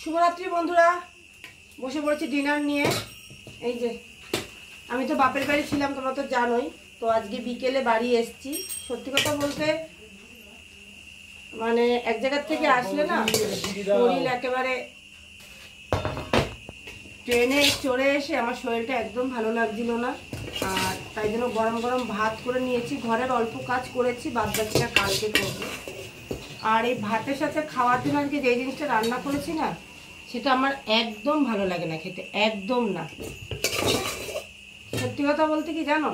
শুভরাত্রি বন্ধুরা, বসে পড়েছি ডিনার নিয়ে। এই যে আমি তো বাপের বাড়ি ছিলাম, তোমরা তো জানোই। তো আজকে বিকেলে বাড়ি এসেছি। সত্যি কথা বলতে মানে এক জায়গার থেকে আসলে না শরীর একেবারে, ট্রেনে চড়ে এসে আমার শরীরটা একদম ভালো লাগছিল না। আর তাই জন্য গরম গরম ভাত করে নিয়েছি। ঘরের অল্প কাজ করেছি, বাদ বাকিটা কালকে করবো। আর এই ভাতের সাথে খাওয়ার জন্য আজকে যে জিনিসটা রান্না করেছি না, সেটা আমার একদম ভালো লাগে না খেতে, একদম না। সত্যি কথা বলতে কি জানো,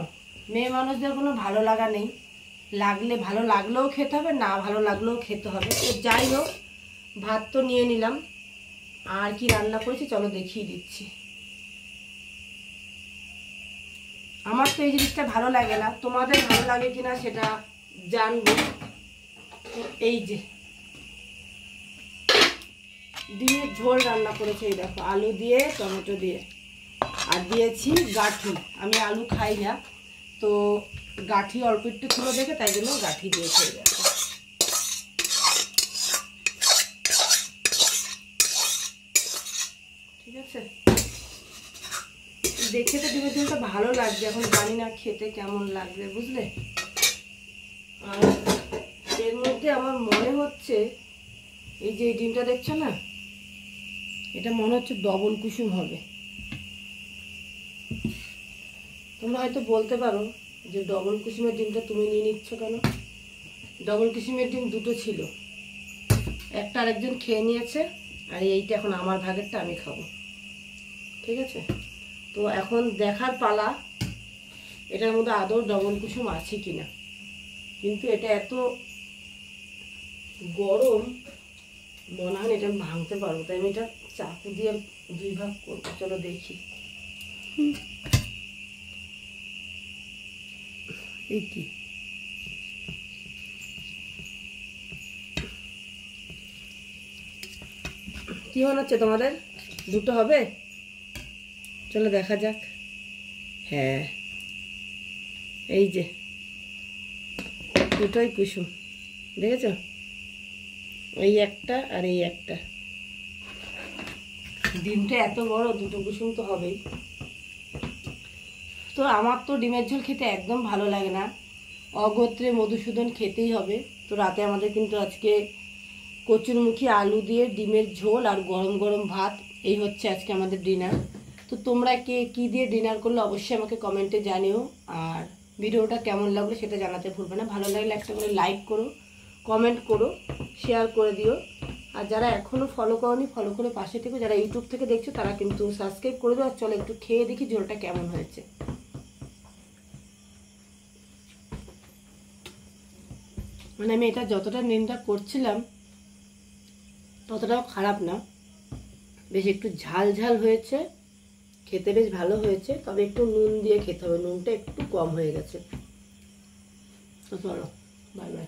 মেয়ে মানুষদের কোনো ভালো লাগা নেই। লাগলে ভালো লাগলেও খেতে হবে, না ভালো লাগলেও খেতে হবে। তো যাই হোক, ভাত তো নিয়ে নিলাম। আর কি রান্না করেছি চলো দেখিয়ে দিচ্ছি। আমার তো এই জিনিসটা ভালো লাগে না, তোমাদের ভালো লাগে কিনা সেটা জানবো। এই যে ডিমের ঝোল রান্না করেছে, এই দেখো আলু দিয়ে টমেটো দিয়ে। আর দিয়েছি গাঠি, আমি আলু খাই না, তো গাঠি অল্প একটু ছিল দেখে তাই জন্য গাঠি দিয়েছে। ঠিক আছে, দেখে তো ডিমের ঝোলটা ভালো লাগছে, এখন জানি না খেতে কেমন লাগবে, বুঝলে। আর এর মধ্যে আমার মনে হচ্ছে এই যে ডিমটা দেখছো না, এটা মনে হচ্ছে ডবল কুসুম হবে। তোমরা হয়তো বলতে পারো যে ডবল কুসুমের ডিমটা তুমি নিয়ে নিচ্ছ কেন। ডবল কুসুমের ডিম দুটো ছিল, একটা আরেকজন খেয়ে নিয়েছে, আর এইটা এখন আমার ভাগেরটা আমি খাবো। ঠিক আছে, তো এখন দেখার পালা এটার মধ্যে আদৌ ডবল কুসুম আছে কিনা। কিন্তু এটা এত গরম, মনে হয় এটা আমি ভাঙতে পারবো, তাই আমি এটা চাকু দিয়ে দুই ভাগ করবো। চলো দেখি। এই কি কি মনে হচ্ছে তোমাদের, দুটো হবে? চলো দেখা যাক। হ্যাঁ, এই যে দুটোই কুসুম, দেখেছো? এই একটা আর এই একটা। ডিমটা এত বড়, দুটো কুসুম তো হবেই। তো আমার তো ডিমের ঝোল খেতে একদম ভালো লাগে না, অগোত্রে মধুসূদন খেতেই হবে। তো রাতে আমাদের কিন্তু আজকে কচুরমুখী আলু দিয়ে ডিমের ঝোল আর গরম গরম ভাত, এই হচ্ছে আজকে আমাদের ডিনার। তো তোমরা কে কী দিয়ে ডিনার করলে অবশ্যই আমাকে কমেন্টে জানিও। আর ভিডিওটা কেমন লাগলো সেটা জানাতে ভুলবে না। ভালো লাগলে একটা করে লাইক করো, কমেন্ট করো, শেয়ার করে দিও। আর যারা এখনও ফলো করোনি, ফলো করে পাশে থেকো। যারা ইউটিউব থেকে দেখছো তারা কিন্তু সাবস্ক্রাইব করে দিও। আর চলো একটু খেয়ে দেখি ঝোলটা কেমন হয়েছে। মানে আমি এটা যতটা নিন্দা করছিলাম ততটাও খারাপ না, বেশ একটু ঝাল ঝাল হয়েছে, খেতে বেশ ভালো হয়েছে। তবে একটু নুন দিয়ে খেতে হবে, নুনটা একটু কম হয়ে গেছে। তো চলো, বাই বাই।